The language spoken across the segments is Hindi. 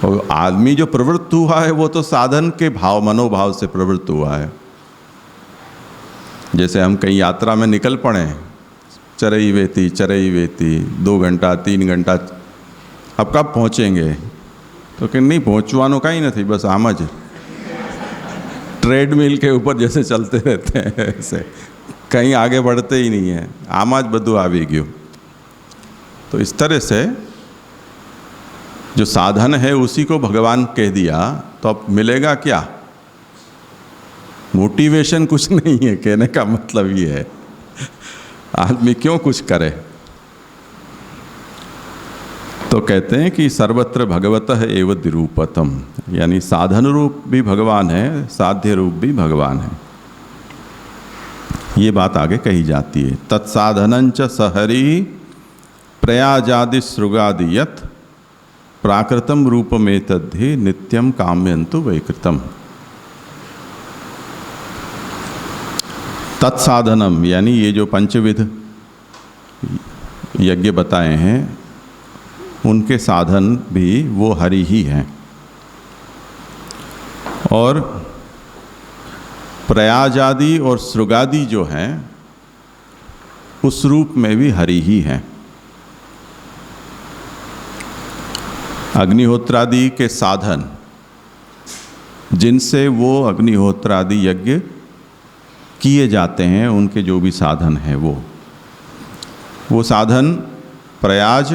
और आदमी जो प्रवृत्त हुआ है वो तो साधन के भाव मनोभाव से प्रवृत्त हुआ है। जैसे हम कहीं यात्रा में निकल पड़े, चरई वेती 2 घंटा 3 घंटा, अब कब पहुँचेंगे? तो कि नहीं पहुँचवानो का ही नहीं, बस आम ज ट्रेडमिल के ऊपर जैसे चलते रहते हैं ऐसे कहीं आगे बढ़ते ही नहीं है, आम ज बधु आवी गयो। तो इस तरह से जो साधन है उसी को भगवान कह दिया, तो अब मिलेगा क्या? मोटिवेशन कुछ नहीं है। कहने का मतलब ये है, आदमी क्यों कुछ करे? तो कहते हैं कि सर्वत्र भगवतः एव निरूपतम, यानी साधन रूप भी भगवान है, साध्य रूप भी भगवान है। ये बात आगे कही जाती है। तत्साधनंच सहरी प्रयाजादि सृगादि यत् प्राकृतम रूपमेतद्धि नित्यम काम्यंतु वैकृतम। तत्साधनम यानी ये जो पंचविध यज्ञ बताए हैं उनके साधन भी वो हरि ही हैं, और प्रयाजादि और सृगादि जो हैं उस रूप में भी हरि ही हैं। अग्निहोत्रादि के साधन जिनसे वो अग्निहोत्रादि यज्ञ किए जाते हैं, उनके जो भी साधन हैं वो साधन प्रयाज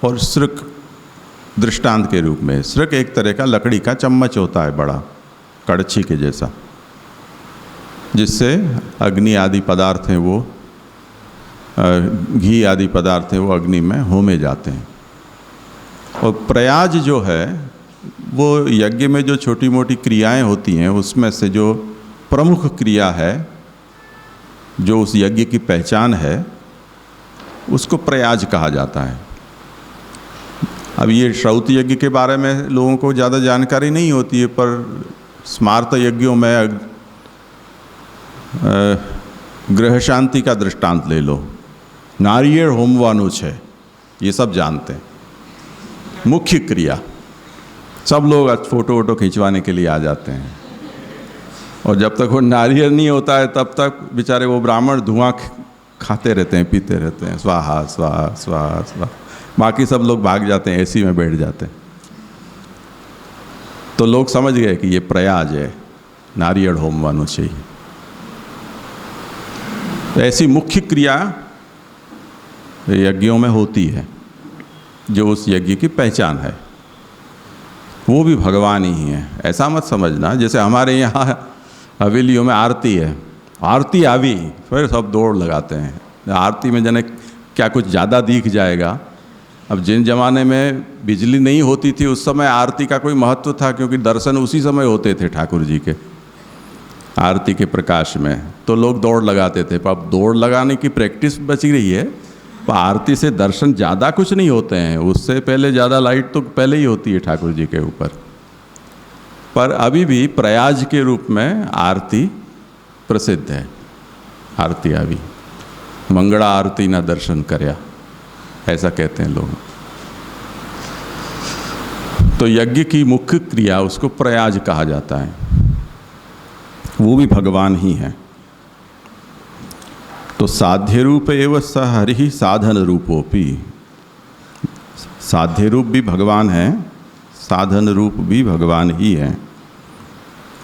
और सृक दृष्टांत के रूप में। सृक एक तरह का लकड़ी का चम्मच होता है, बड़ा कड़छी के जैसा, जिससे अग्नि आदि पदार्थ हैं वो घी आदि पदार्थ हैं वो अग्नि में होमे जाते हैं। और प्रयाज जो है वो यज्ञ में जो छोटी मोटी क्रियाएं होती हैं उसमें से जो प्रमुख क्रिया है, जो उस यज्ञ की पहचान है, उसको प्रयाज कहा जाता है। अब ये श्रौत यज्ञ के बारे में लोगों को ज़्यादा जानकारी नहीं होती है, पर स्मार्त यज्ञों में ग्रह शांति का दृष्टांत ले लो, नारियल होमवानु छे, ये सब जानते हैं। मुख्य क्रिया सब लोग आज फोटो वोटो खिंचवाने के लिए आ जाते हैं, और जब तक वो नारियल नहीं होता है तब तक बेचारे वो ब्राह्मण धुआं खाते रहते हैं, पीते रहते हैं, स्वाहा स्वाहा स्वाहा स्वाहा। बाकी सब लोग भाग जाते हैं, एसी में बैठ जाते हैं। तो लोग समझ गए कि ये प्रयाज है, नारियल होमवानु चाहिए। तो ऐसी मुख्य क्रिया यज्ञों में होती है, जो उस यज्ञ की पहचान है, वो भी भगवान ही है। ऐसा मत समझना जैसे हमारे यहाँ हवेलियों में आरती है, आरती आवी फिर सब दौड़ लगाते हैं। आरती में जने क्या कुछ ज़्यादा दिख जाएगा। अब जिन जमाने में बिजली नहीं होती थी उस समय आरती का कोई महत्व था, क्योंकि दर्शन उसी समय होते थे ठाकुर जी के आरती के प्रकाश में, तो लोग दौड़ लगाते थे। पर अब दौड़ लगाने की प्रैक्टिस बची रही है, पर आरती से दर्शन ज़्यादा कुछ नहीं होते हैं। उससे पहले ज़्यादा लाइट तो पहले ही होती है ठाकुर जी के ऊपर। पर अभी भी प्रयाज के रूप में आरती प्रसिद्ध है। आरती आवी मंगला आरती ना दर्शन करया, ऐसा कहते हैं लोग। तो यज्ञ की मुख्य क्रिया उसको प्रयाज कहा जाता है, वो भी भगवान ही है। तो साध्य रूप एवं स हरि साधन रूपोपि, साध्य रूप भी भगवान है, साधन रूप भी भगवान ही है।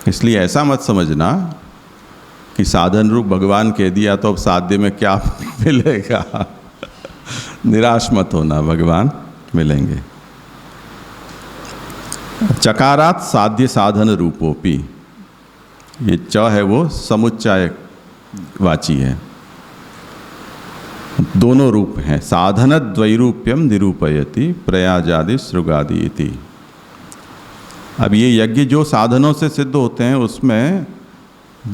इसलिए ऐसा मत समझना कि साधन रूप भगवान कह दिया तो अब साध्य में क्या मिलेगा। निराश मत होना, भगवान मिलेंगे। चकारात साध्य साधन रूपोपि, ये च है वो समुच्चय वाची है, दोनों रूप हैं। साधन द्वैरूप्यम निरूपयति प्रयाजादि सृगादि इति। अब ये यज्ञ जो साधनों से सिद्ध होते हैं उसमें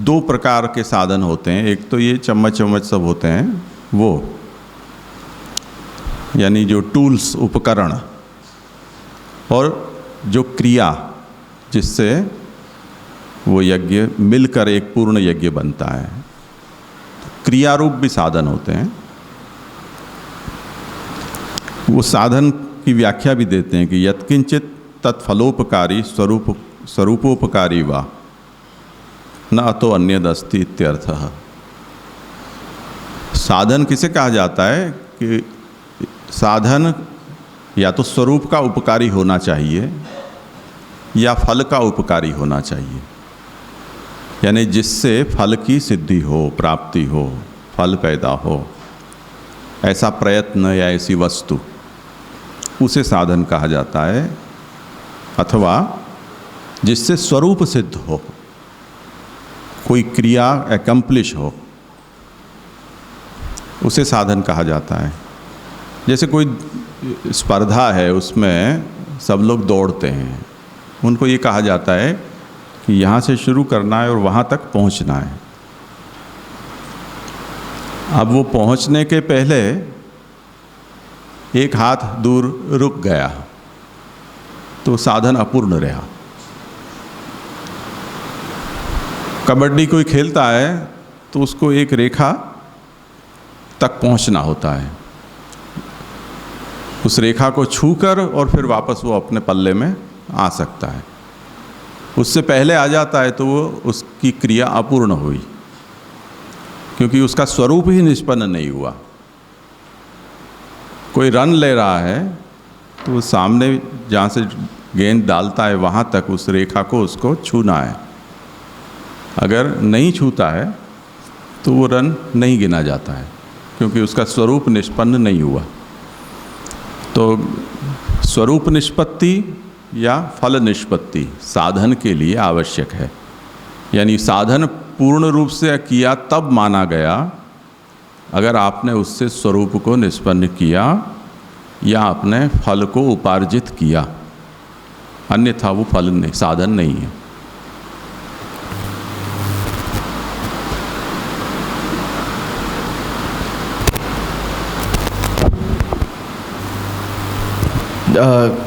2 प्रकार के साधन होते हैं। एक तो ये चम्मच चम्मच सब होते हैं वो, यानी जो टूल्स उपकरण, और जो क्रिया जिससे वो यज्ञ मिलकर एक पूर्ण यज्ञ बनता है, क्रिया रूप भी साधन होते हैं। वो साधन की व्याख्या भी देते हैं कि यत्किंचित तत्फलोपकारी स्वरूपोपकारी वा न अतो अन्यदस्ति इत्यर्थः। साधन किसे कहा जाता है कि साधन या तो स्वरूप का उपकारी होना चाहिए या फल का उपकारी होना चाहिए, यानी जिससे फल की सिद्धि हो, प्राप्ति हो, फल पैदा हो, ऐसा प्रयत्न या ऐसी वस्तु, उसे साधन कहा जाता है। अथवा जिससे स्वरूप सिद्ध हो, कोई क्रिया एकम्प्लिश हो, उसे साधन कहा जाता है। जैसे कोई स्पर्धा है, उसमें सब लोग दौड़ते हैं, उनको ये कहा जाता है कि यहाँ से शुरू करना है और वहाँ तक पहुँचना है। अब वो पहुँचने के पहले एक हाथ दूर रुक गया तो साधन अपूर्ण रहा। कबड्डी कोई खेलता है तो उसको एक रेखा तक पहुंचना होता है, उस रेखा को छूकर और फिर वापस वो अपने पल्ले में आ सकता है। उससे पहले आ जाता है तो वो उसकी क्रिया अपूर्ण हुई, क्योंकि उसका स्वरूप ही निष्पन्न नहीं हुआ। कोई रन ले रहा है तो वो सामने जहाँ से गेंद डालता है वहाँ तक उस रेखा को उसको छूना है। अगर नहीं छूता है तो वो रन नहीं गिना जाता है, क्योंकि उसका स्वरूप निष्पन्न नहीं हुआ। तो स्वरूप निष्पत्ति या फल निष्पत्ति साधन के लिए आवश्यक है। यानी साधन पूर्ण रूप से किया तब माना गया अगर आपने उससे स्वरूप को निष्पन्न किया या अपने फल को उपार्जित किया, अन्यथा वो फल नहीं, साधन नहीं है।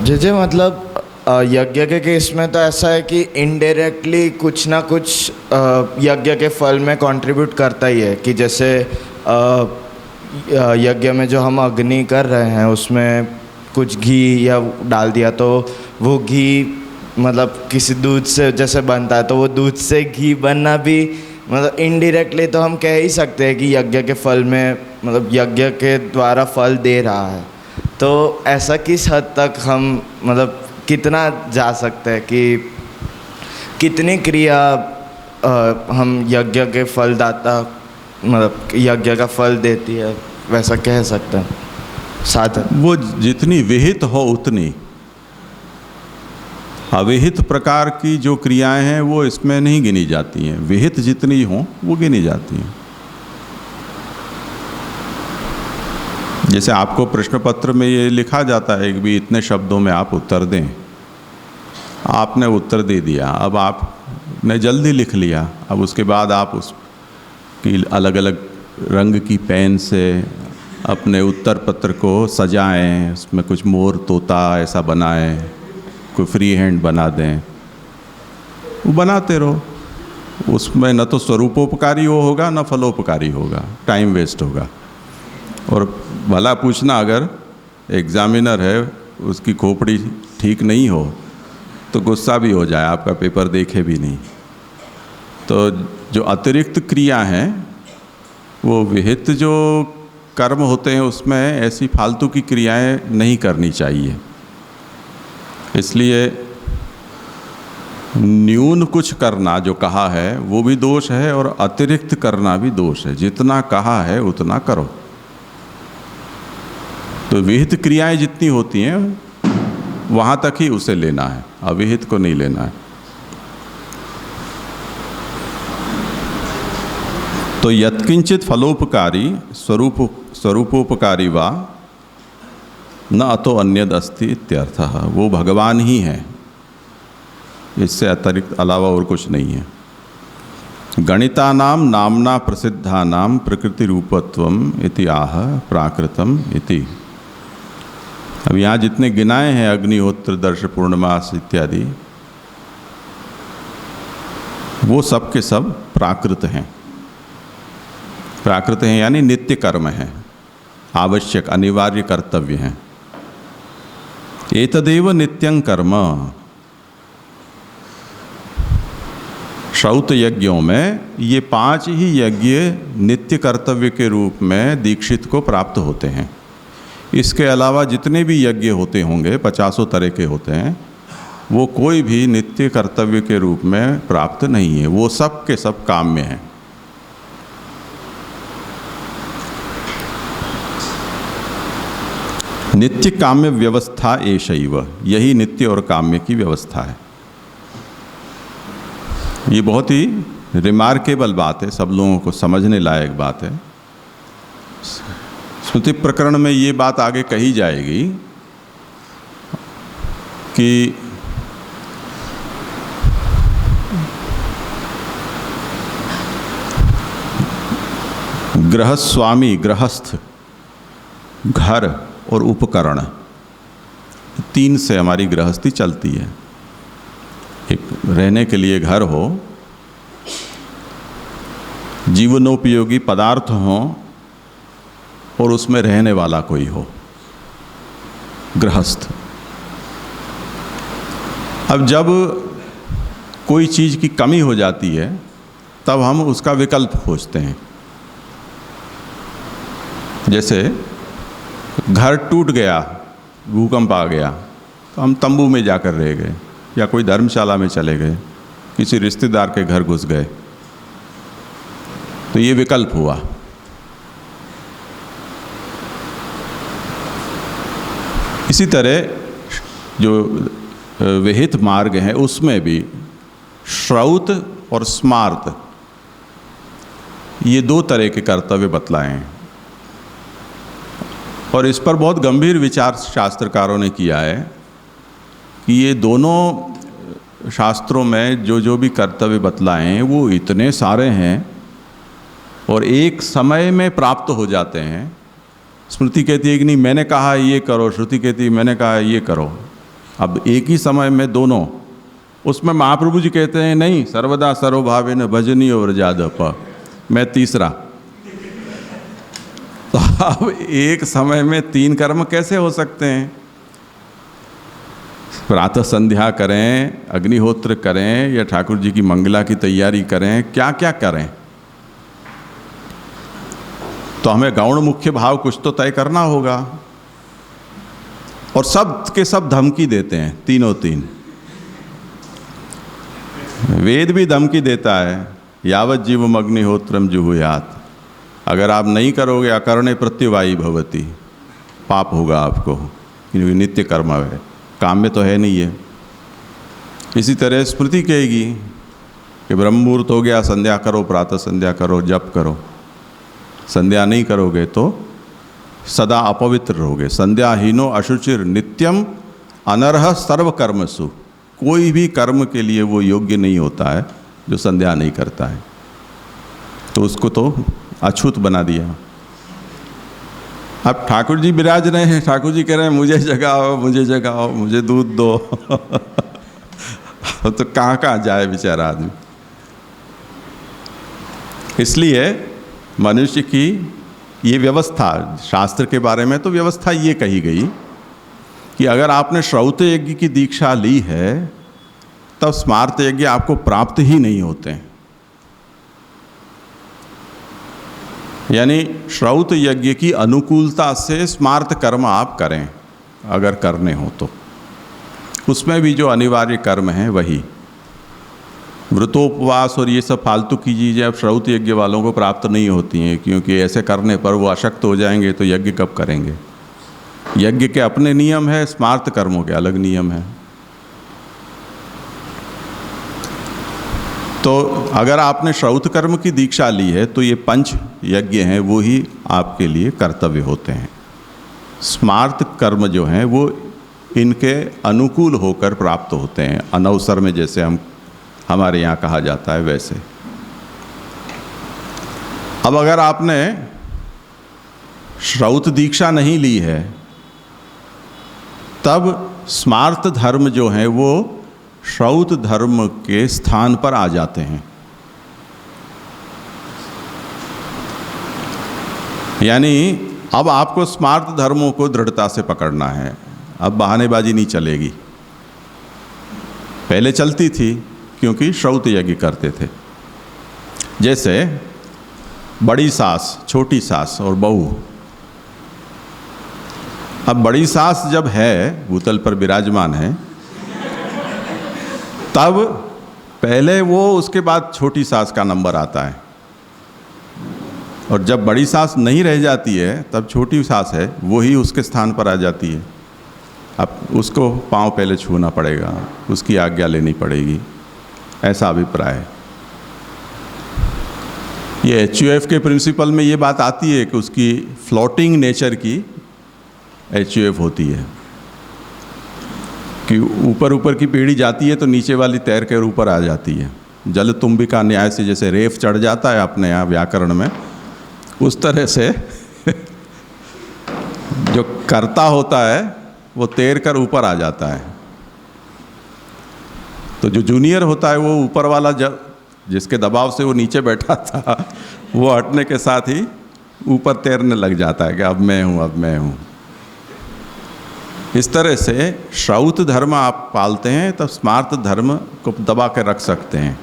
जैसे मतलब यज्ञ के केस में तो ऐसा है कि इनडायरेक्टली कुछ ना कुछ यज्ञ के फल में कंट्रीब्यूट करता ही है। कि जैसे यज्ञ में जो हम अग्नि कर रहे हैं उसमें कुछ घी या डाल दिया तो वो घी मतलब किसी दूध से जैसे बनता है, तो वो दूध से घी बनना भी मतलब इनडायरेक्टली तो हम कह ही सकते हैं कि यज्ञ के फल में मतलब यज्ञ के द्वारा फल दे रहा है। तो ऐसा किस हद तक हम मतलब कितना जा सकते हैं कि कितनी क्रिया हम यज्ञ के फलदाता मतलब यज्ञ का फल देती है, वैसा कह सकते हैं साधन? वो जितनी विहित हो उतनी, अविहित प्रकार की जो क्रियाएं हैं वो इसमें नहीं गिनी जाती हैं। विहित जितनी हों वो गिनी जाती हैं। जैसे आपको प्रश्न पत्र में ये लिखा जाता है कि भी इतने शब्दों में आप उत्तर दें, आपने उत्तर दे दिया, अब आपने जल्दी लिख लिया, अब उसके बाद आप उसकी अलग अलग रंग की पेन से अपने उत्तर पत्र को सजाएं, उसमें कुछ मोर तोता ऐसा बनाएं, कोई फ्री हैंड बना दें, वो बनाते रहो। उसमें न तो स्वरूपोपकारी वो होगा न फलोपकारी होगा, टाइम वेस्ट होगा। और भला पूछना, अगर एग्ज़ामिनर है उसकी खोपड़ी ठीक नहीं हो तो गुस्सा भी हो जाए, आपका पेपर देखे भी नहीं। तो जो अतिरिक्त क्रिया हैं वो विहित जो कर्म होते हैं उसमें ऐसी फालतू की क्रियाएं नहीं करनी चाहिए। इसलिए न्यून कुछ करना जो कहा है वो भी दोष है और अतिरिक्त करना भी दोष है। जितना कहा है उतना करो। तो विहित क्रियाएं जितनी होती हैं वहाँ तक ही उसे लेना है, अविहित को नहीं लेना है। तो यत्किंचित फलोपकारी स्वरूपोपकारी वा न अतो अन्यद अस्ति इत्यर्थः। वो भगवान ही है, इससे अतिरिक्त अलावा और कुछ नहीं है। गणितानाम नामना प्रसिद्धानाम प्रकृति रूपत्वम इति आह प्राकृतम इति। अब यहाँ जितने गिनाए हैं अग्निहोत्र, दर्श, पूर्णमास इत्यादि, वो सब के सब प्राकृत हैं। प्राकृत हैं यानी नित्य कर्म हैं, आवश्यक अनिवार्य कर्तव्य हैं। एतदेव नित्यं कर्म। श्रौत यज्ञों में ये 5 ही यज्ञ नित्य कर्तव्य के रूप में दीक्षित को प्राप्त होते हैं। इसके अलावा जितने भी यज्ञ होते होंगे, 50 तरह के होते हैं, वो कोई भी नित्य कर्तव्य के रूप में प्राप्त नहीं है, वो सब के सब काम्य हैं। नित्य काम्य व्यवस्था एषैव, यही नित्य और काम्य की व्यवस्था है। ये बहुत ही रिमार्केबल बात है, सब लोगों को समझने लायक बात है। स्मृति प्रकरण में ये बात आगे कही जाएगी कि गृहस्वामी, गृहस्थ, घर और उपकरण, 3 से हमारी गृहस्थी चलती है। एक रहने के लिए घर हो, जीवनोपयोगी पदार्थ हो और उसमें रहने वाला कोई हो, गृहस्थ। अब जब कोई चीज़ की कमी हो जाती है तब हम उसका विकल्प खोजते हैं। जैसे घर टूट गया, भूकंप आ गया, तो हम तंबू में जाकर रह गए या कोई धर्मशाला में चले गए, किसी रिश्तेदार के घर घुस गए, तो ये विकल्प हुआ। इसी तरह जो विहित मार्ग है उसमें भी श्रौत और स्मार्त, ये 2 तरह के कर्तव्य बतलाए हैं। और इस पर बहुत गंभीर विचार शास्त्रकारों ने किया है कि ये दोनों शास्त्रों में जो भी कर्तव्य बतलाए हैं वो इतने सारे हैं और एक समय में प्राप्त हो जाते हैं। स्मृति कहती है कि नहीं मैंने कहा ये करो, श्रुति कहती है मैंने कहा ये करो। अब एक ही समय में दोनों, उसमें महाप्रभु जी कहते हैं नहीं, सर्वदा सर्वभावेन भजनीय व्रजादप, मैं तीसरा। तो अब एक समय में 3 कर्म कैसे हो सकते हैं? प्रातः संध्या करें, अग्निहोत्र करें या ठाकुर जी की मंगला की तैयारी करें, क्या क्या करें? तो हमें गौण मुख्य भाव कुछ तो तय करना होगा। और सब के सब धमकी देते हैं, तीनों 3। वेद भी धमकी देता है, यावत जीवम अग्निहोत्रम जुहुयात, अगर आप नहीं करोगे अकर्णे प्रत्यवायी भवती, पाप होगा आपको, क्योंकि नित्य कर्म है, काम में तो है नहीं है। इसी तरह स्मृति कहेगी कि ब्रह्म मुहूर्त हो गया, संध्या करो, प्रातः संध्या करो, जप करो। संध्या नहीं करोगे तो सदा अपवित्र रहोगे। संध्याहीनो अशुचिर नित्यम अनर्ह सर्व कर्मसु, कोई भी कर्म के लिए वो योग्य नहीं होता है जो संध्या नहीं करता है, तो उसको तो अछूत बना दिया। अब ठाकुर जी विराज रहे हैं, ठाकुर जी कह रहे हैं मुझे जगाओ, मुझे जगाओ, मुझे दूध दो तो कहाँ कहाँ जाए बेचारा आदमी। इसलिए मनुष्य की ये व्यवस्था, शास्त्र के बारे में तो व्यवस्था ये कही गई कि अगर आपने श्रौत यज्ञ की दीक्षा ली है तब स्मार्त यज्ञ आपको प्राप्त ही नहीं होते हैं। यानी श्रौत यज्ञ की अनुकूलता से स्मार्त कर्म आप करें अगर करने हो तो। उसमें भी जो अनिवार्य कर्म हैं वही व्रतोपवास और ये सब फालतू की चीज़ें अब श्रौत यज्ञ वालों को प्राप्त नहीं होती हैं, क्योंकि ऐसे करने पर वो अशक्त हो जाएंगे तो यज्ञ कब करेंगे। यज्ञ के अपने नियम है, स्मार्त कर्मों के अलग नियम है। तो अगर आपने श्रौत कर्म की दीक्षा ली है तो ये 5 यज्ञ हैं वो ही आपके लिए कर्तव्य होते हैं। स्मार्त कर्म जो हैं वो इनके अनुकूल होकर प्राप्त होते हैं, अनवसर में, जैसे हमारे यहाँ कहा जाता है वैसे। अब अगर आपने श्रौत दीक्षा नहीं ली है तब स्मार्त धर्म जो हैं वो श्रौत धर्म के स्थान पर आ जाते हैं। यानी अब आपको स्मार्त धर्मों को दृढ़ता से पकड़ना है। अब बहानेबाजी नहीं चलेगी। पहले चलती थी क्योंकि श्रौत यज्ञ करते थे। जैसे बड़ी सास, छोटी सास और बहू। अब बड़ी सास जब है, भूतल पर विराजमान है, तब पहले वो, उसके बाद छोटी सास का नंबर आता है। और जब बड़ी सास नहीं रह जाती है तब छोटी सास है वही उसके स्थान पर आ जाती है। अब उसको पांव पहले छूना पड़ेगा, उसकी आज्ञा लेनी पड़ेगी, ऐसा अभिप्राय है। ये HUF के प्रिंसिपल में ये बात आती है कि उसकी फ्लोटिंग नेचर की HUF होती है कि ऊपर ऊपर की पीढ़ी जाती है तो नीचे वाली तैर कर ऊपर आ जाती है। जल तुम्बिका न्याय से जैसे रेफ चढ़ जाता है अपने यहाँ व्याकरण में, उस तरह से जो कर्ता होता है वो तैर कर ऊपर आ जाता है। तो जो जूनियर होता है वो ऊपर वाला, जब जिसके दबाव से वो नीचे बैठा था, वो हटने के साथ ही ऊपर तैरने लग जाता है कि अब मैं हूँ, अब मैं हूँ। इस तरह से श्रौत धर्म आप पालते हैं तब स्मार्त धर्म को दबा के रख सकते हैं,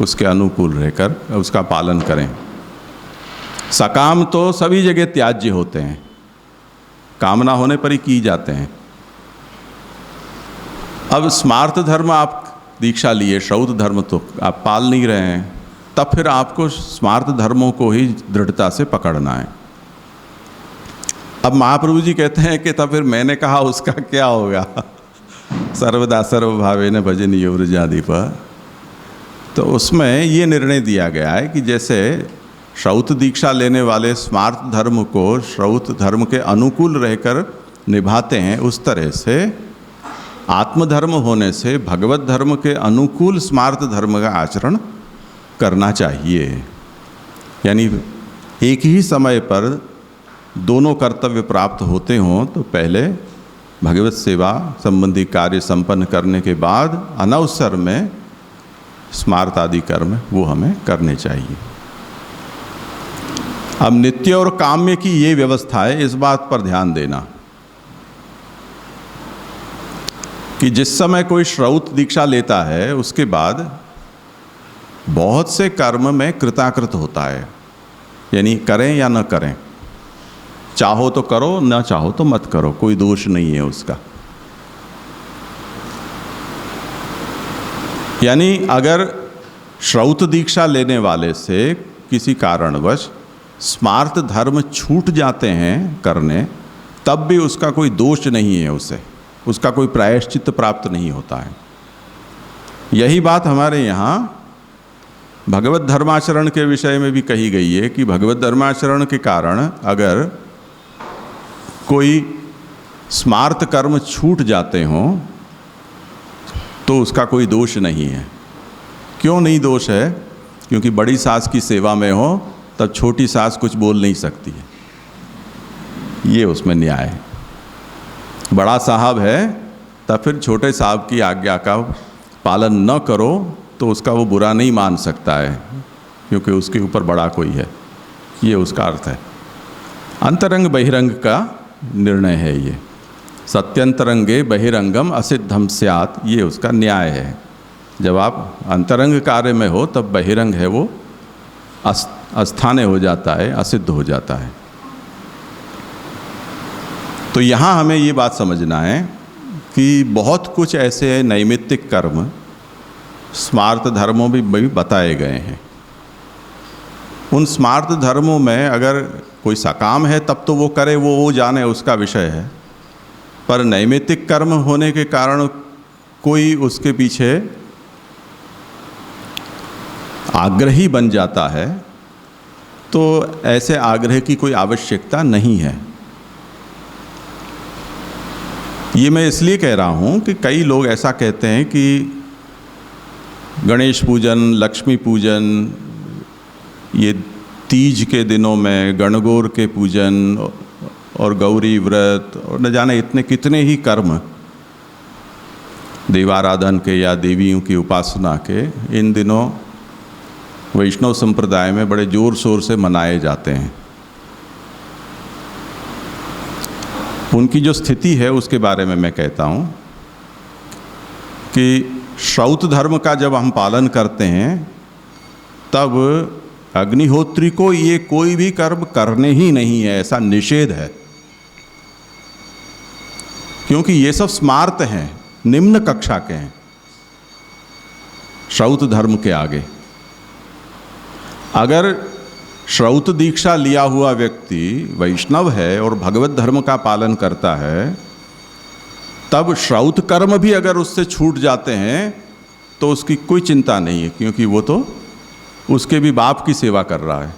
उसके अनुकूल रहकर उसका पालन करें। सकाम तो सभी जगह त्याज्य होते हैं, कामना होने पर ही की जाते हैं। अब स्मार्त धर्म आप दीक्षा लिए, श्रौत धर्म तो आप पाल नहीं रहे हैं, तब फिर आपको स्मार्त धर्मों को ही दृढ़ता से पकड़ना है। अब महाप्रभु जी कहते हैं कि तब फिर मैंने कहा उसका क्या होगा, सर्वदा सर्वभावेन भजनीयो व्रजाधिप। तो उसमें ये निर्णय दिया गया है कि जैसे श्रौत दीक्षा लेने वाले स्मार्त धर्म को श्रौत धर्म के अनुकूल रहकर निभाते हैं, उस तरह से आत्मधर्म होने से भगवत धर्म के अनुकूल स्मार्त धर्म का आचरण करना चाहिए। यानी एक ही समय पर दोनों कर्तव्य प्राप्त होते हों तो पहले भगवत सेवा संबंधी कार्य संपन्न करने के बाद अनवसर में स्मार्त आदि कर्म वो हमें करने चाहिए। अब नित्य और काम्य की ये व्यवस्था है, इस बात पर ध्यान देना कि जिस समय कोई श्रौत दीक्षा लेता है उसके बाद बहुत से कर्म में कृताकृत होता है। यानी करें या न करें, चाहो तो करो, ना चाहो तो मत करो, कोई दोष नहीं है उसका। यानी अगर श्रौत दीक्षा लेने वाले से किसी कारणवश स्मार्त धर्म छूट जाते हैं करने, तब भी उसका कोई दोष नहीं है, उसे उसका कोई प्रायश्चित प्राप्त नहीं होता है। यही बात हमारे यहाँ भगवत धर्माचरण के विषय में भी कही गई है कि भगवत धर्माचरण के कारण अगर कोई स्मार्त कर्म छूट जाते हों तो उसका कोई दोष नहीं है। क्यों नहीं दोष है? क्योंकि बड़ी सास की सेवा में हो तब छोटी सास कुछ बोल नहीं सकती है, ये उसमें न्याय है। बड़ा साहब है तब फिर छोटे साहब की आज्ञा का पालन न करो तो उसका वो बुरा नहीं मान सकता है, क्योंकि उसके ऊपर बड़ा कोई है, ये उसका अर्थ है। अंतरंग बहिरंग का निर्णय है ये। सत्यंतरंगे बहिरंगम असिद्धम स्यात्, ये उसका न्याय है। जब आप अंतरंग कार्य में हो तब बहिरंग है वो अस्थाने हो जाता है, असिद्ध हो जाता है। तो यहाँ हमें ये बात समझना है कि बहुत कुछ ऐसे नैमित्तिक कर्म स्मार्त धर्मों में भी बताए गए हैं। उन स्मार्त धर्मों में अगर कोई सकाम है तब तो वो करे, वो जाने, उसका विषय है। पर नैमित्तिक कर्म होने के कारण कोई उसके पीछे आग्रही बन जाता है तो ऐसे आग्रह की कोई आवश्यकता नहीं है। ये मैं इसलिए कह रहा हूँ कि कई लोग ऐसा कहते हैं कि गणेश पूजन, लक्ष्मी पूजन, ये तीज के दिनों में गणगौर के पूजन और गौरी व्रत और न जाने इतने कितने ही कर्म देवाराधन के या देवियों की उपासना के इन दिनों वैष्णव संप्रदाय में बड़े जोर शोर से मनाए जाते हैं। उनकी जो स्थिति है उसके बारे में मैं कहता हूँ कि श्रौत धर्म का जब हम पालन करते हैं तब अग्निहोत्री को ये कोई भी कर्म करने ही नहीं है, ऐसा निषेध है। क्योंकि ये सब स्मार्त हैं, निम्न कक्षा के हैं श्रौत धर्म के आगे। अगर श्रौत दीक्षा लिया हुआ व्यक्ति वैष्णव है और भगवत धर्म का पालन करता है, तब श्रौत कर्म भी अगर उससे छूट जाते हैं तो उसकी कोई चिंता नहीं है, क्योंकि वो तो उसके भी बाप की सेवा कर रहा है।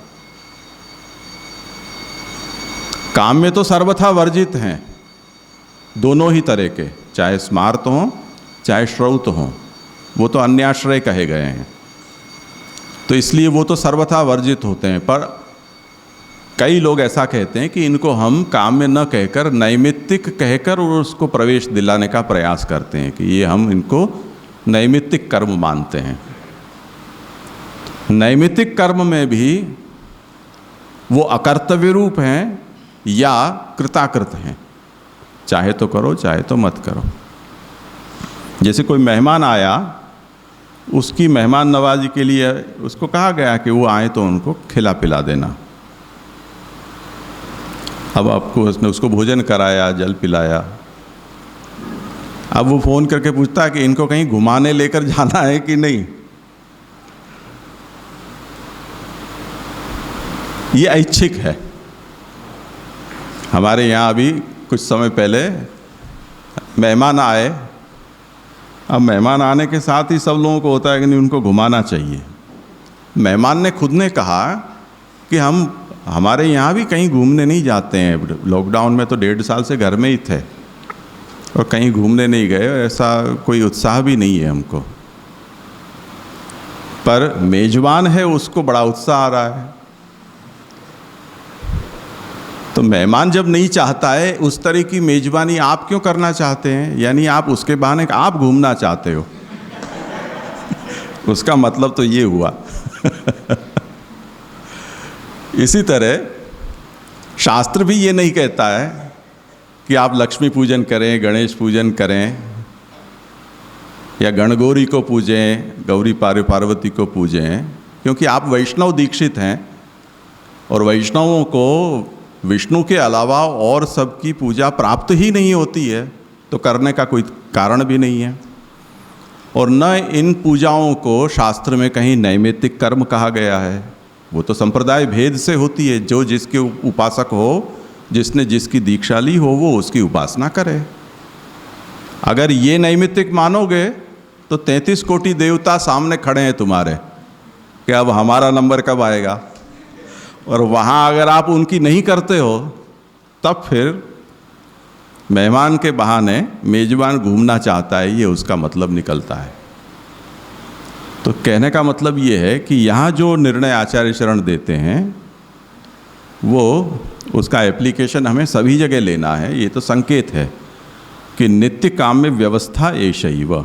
काम में तो सर्वथा वर्जित हैं दोनों ही तरह के, चाहे स्मार्त हों चाहे श्रौत हों, वो तो अन्याश्रय कहे गए हैं, तो इसलिए वो तो सर्वथा वर्जित होते हैं। पर कई लोग ऐसा कहते हैं कि इनको हम काम में न कहकर नैमित्तिक कहकर और उसको प्रवेश दिलाने का प्रयास करते हैं कि ये हम इनको नैमित्तिक कर्म मानते हैं। नैमित्तिक कर्म में भी वो अकर्तव्य रूप हैं या कृताकृत हैं, चाहे तो करो चाहे तो मत करो। जैसे कोई मेहमान आया, उसकी मेहमान नवाजी के लिए उसको कहा गया कि वो आए तो उनको खिला पिला देना। अब आपको उसने उसको भोजन कराया, जल पिलाया, अब वो फ़ोन करके पूछता है कि इनको कहीं घुमाने लेकर जाना है कि नहीं। ये ऐच्छिक है। हमारे यहाँ अभी कुछ समय पहले मेहमान आए। अब मेहमान आने के साथ ही सब लोगों को होता है कि नहीं उनको घुमाना चाहिए। मेहमान ने खुद ने कहा कि हमारे यहाँ भी कहीं घूमने नहीं जाते हैं, लॉकडाउन में तो 1.5 साल से घर में ही थे और कहीं घूमने नहीं गए, ऐसा कोई उत्साह भी नहीं है हमको। पर मेजबान है उसको बड़ा उत्साह आ रहा है। तो मेहमान जब नहीं चाहता है उस तरह की मेजबानी आप क्यों करना चाहते हैं? यानी आप उसके बहाने आप घूमना चाहते हो। उसका मतलब तो ये हुआ। इसी तरह शास्त्र भी ये नहीं कहता है कि आप लक्ष्मी पूजन करें, गणेश पूजन करें या गणगौरी को पूजें, गौरी पार्वती को पूजें, क्योंकि आप वैष्णव दीक्षित हैं और वैष्णवों को विष्णु के अलावा और सबकी पूजा प्राप्त ही नहीं होती है, तो करने का कोई कारण भी नहीं है। और न इन पूजाओं को शास्त्र में कहीं नैमित्तिक कर्म कहा गया है। वो तो संप्रदाय भेद से होती है, जो जिसके उपासक हो, जिसने जिसकी दीक्षा ली हो, वो उसकी उपासना करे। अगर ये नैमित्तिक मानोगे तो 33 कोटि देवता सामने खड़े हैं तुम्हारे कि अब हमारा नंबर कब आएगा। और वहाँ अगर आप उनकी नहीं करते हो तब फिर मेहमान के बहाने मेजबान घूमना चाहता है, ये उसका मतलब निकलता है। तो कहने का मतलब ये है कि यहाँ जो निर्णय आचार्य शरण देते हैं वो उसका एप्लीकेशन हमें सभी जगह लेना है। ये तो संकेत है कि नित्य काम में व्यवस्था एषैव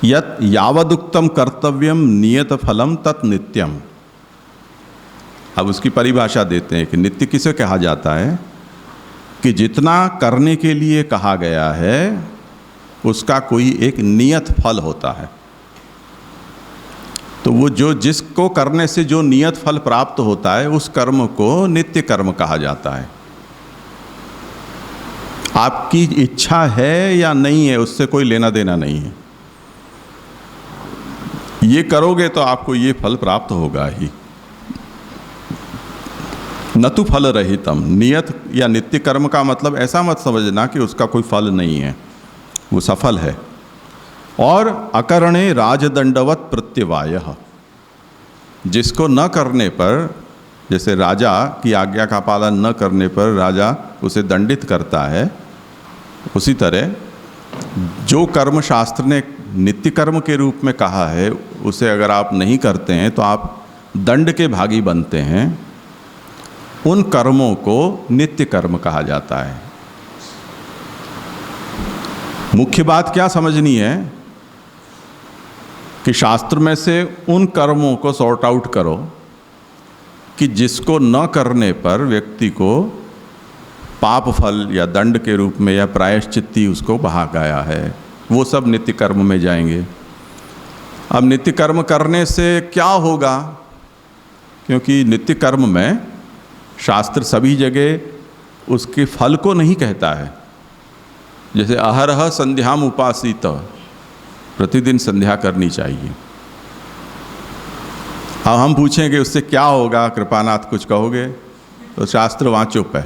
यत् यावदुक्तम कर्तव्यम नियत फलम तत् नित्यम। अब उसकी परिभाषा देते हैं कि नित्य किसे कहा जाता है कि जितना करने के लिए कहा गया है उसका कोई एक नियत फल होता है। तो वो जो जिसको करने से जो नियत फल प्राप्त होता है उस कर्म को नित्य कर्म कहा जाता है। आपकी इच्छा है या नहीं है उससे कोई लेना देना नहीं है। ये करोगे तो आपको ये फल प्राप्त होगा ही। न तो फल रहितम। नियत या नित्य कर्म का मतलब ऐसा मत समझना कि उसका कोई फल नहीं है, वो सफल है। और अकरणे राजदंडवत प्रत्यवायः, जिसको न करने पर, जैसे राजा की आज्ञा का पालन न करने पर राजा उसे दंडित करता है, उसी तरह जो कर्म शास्त्र ने नित्य कर्म के रूप में कहा है उसे अगर आप नहीं करते हैं तो आप दंड के भागी बनते हैं। उन कर्मों को नित्य कर्म कहा जाता है। मुख्य बात क्या समझनी है कि शास्त्र में से उन कर्मों को सॉर्ट आउट करो कि जिसको न करने पर व्यक्ति को पाप फल या दंड के रूप में या प्रायश्चित्ती उसको बहा गया है, वो सब नित्य कर्म में जाएंगे। अब नित्य कर्म करने से क्या होगा? क्योंकि नित्य कर्म में शास्त्र सभी जगह उसके फल को नहीं कहता है। जैसे अहरह संध्याम उपासित, प्रतिदिन संध्या करनी चाहिए। अब हम पूछेंगे उससे क्या होगा, कृपानाथ कुछ कहोगे? तो शास्त्र वहाँ चुप है।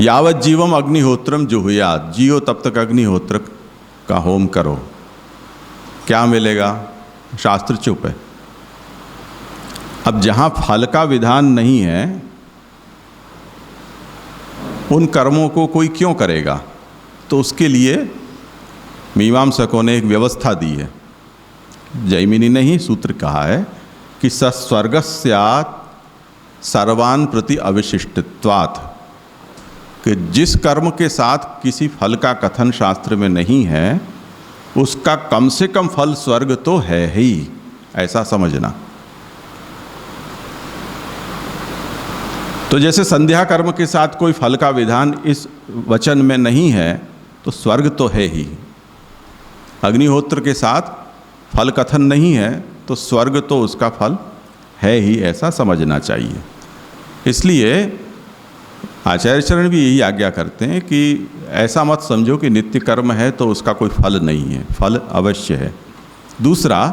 यावत जीवम अग्निहोत्रम जुहुयात, जियो तब तक अग्निहोत्र का होम करो। क्या मिलेगा? शास्त्र चुप है। अब जहाँ फल का विधान नहीं है उन कर्मों को कोई क्यों करेगा? तो उसके लिए मीमांसकों ने एक व्यवस्था दी है। जैमिनी ने ही सूत्र कहा है कि स स्वर्गस्यात् सर्वान् प्रति अविशिष्टत्वात्, कि जिस कर्म के साथ किसी फल का कथन शास्त्र में नहीं है उसका कम से कम फल स्वर्ग तो है ही, ऐसा समझना। तो जैसे संध्या कर्म के साथ कोई फल का विधान इस वचन में नहीं है तो स्वर्ग तो है ही। अग्निहोत्र के साथ फल कथन नहीं है तो स्वर्ग तो उसका फल है ही, ऐसा समझना चाहिए। इसलिए आचार्य चरण भी यही आज्ञा करते हैं कि ऐसा मत समझो कि नित्य कर्म है तो उसका कोई फल नहीं है, फल अवश्य है। दूसरा,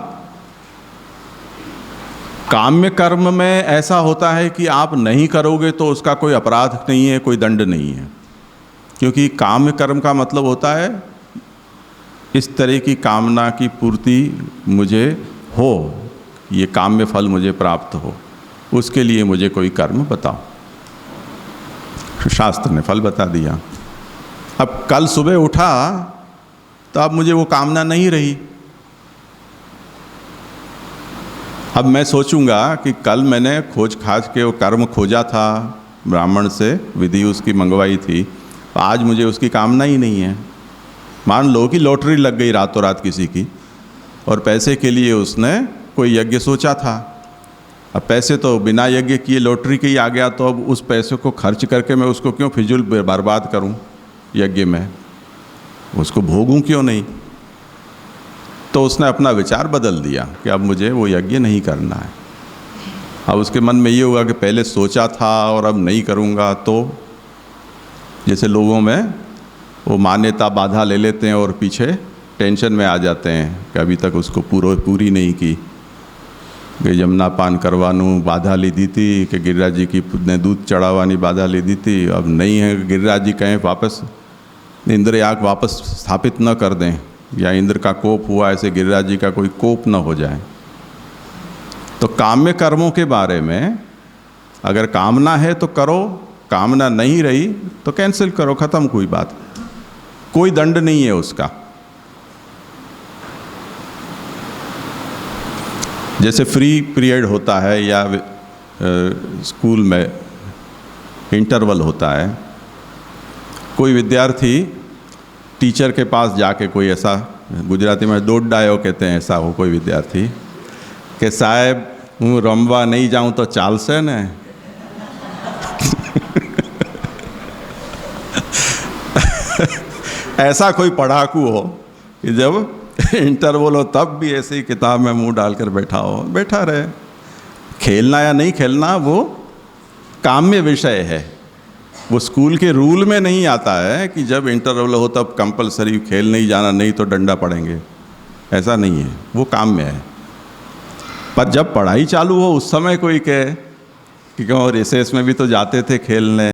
काम्य कर्म में ऐसा होता है कि आप नहीं करोगे तो उसका कोई अपराध नहीं है, कोई दंड नहीं है। क्योंकि काम्य कर्म का मतलब होता है इस तरह की कामना की पूर्ति मुझे हो, ये काम्य फल मुझे प्राप्त हो, उसके लिए मुझे कोई कर्म बताओ। शास्त्र ने फल बता दिया। अब कल सुबह उठा तो अब मुझे वो कामना नहीं रही। अब मैं सोचूंगा कि कल मैंने खोज खाज के वो कर्म खोजा था, ब्राह्मण से विधि उसकी मंगवाई थी, आज मुझे उसकी कामना ही नहीं है। मान लो कि लॉटरी लग गई रातों रात किसी की और पैसे के लिए उसने कोई यज्ञ सोचा था। अब पैसे तो बिना यज्ञ किए लॉटरी के ही आ गया, तो अब उस पैसे को खर्च करके मैं उसको क्यों फिजूल बर्बाद करूं यज्ञ में, उसको भोगूं क्यों नहीं? तो उसने अपना विचार बदल दिया कि अब मुझे वो यज्ञ नहीं करना है। अब उसके मन में ये हुआ कि पहले सोचा था और अब नहीं करूँगा। तो जैसे लोगों में वो मान्यता बाधा ले लेते हैं और पीछे टेंशन में आ जाते हैं कि अभी तक उसको पूरी नहीं की, कि जमुना पान करवानू बाधा ली दी थी, कि गिरिराज जी की ने दूध चढ़ावानी बाधा ली दी थी, अब नहीं है। गिरिराज जी कहें वापस इंद्र याग वापस स्थापित न कर दें, या इंद्र का कोप हुआ, ऐसे गिरिराज जी का कोई कोप न हो जाए। तो काम्य कर्मों के बारे में अगर कामना है तो करो, कामना नहीं रही तो कैंसिल करो, ख़त्म, कोई बात, कोई दंड नहीं है उसका। जैसे फ्री पीरियड होता है या स्कूल में इंटरवल होता है, कोई विद्यार्थी टीचर के पास जाके कोई ऐसा, गुजराती में दोड डायो कहते हैं, ऐसा हो कोई विद्यार्थी कि साहब हूँ रमवा नहीं जाऊँ तो चालसे ने। ऐसा कोई पढ़ाकू हो कि जब इंटरवल हो तब भी ऐसे ही किताब में मुंह डालकर बैठा रहे। खेलना या नहीं खेलना वो काम्य विषय है, वो स्कूल के रूल में नहीं आता है कि जब इंटरवल हो तब कंपलसरी खेल नहीं जाना, नहीं तो डंडा पड़ेंगे, ऐसा नहीं है, वो काम्य है। पर जब पढ़ाई चालू हो उस समय कोई कहे कि क्यों रिसेस में भी तो जाते थे खेलने,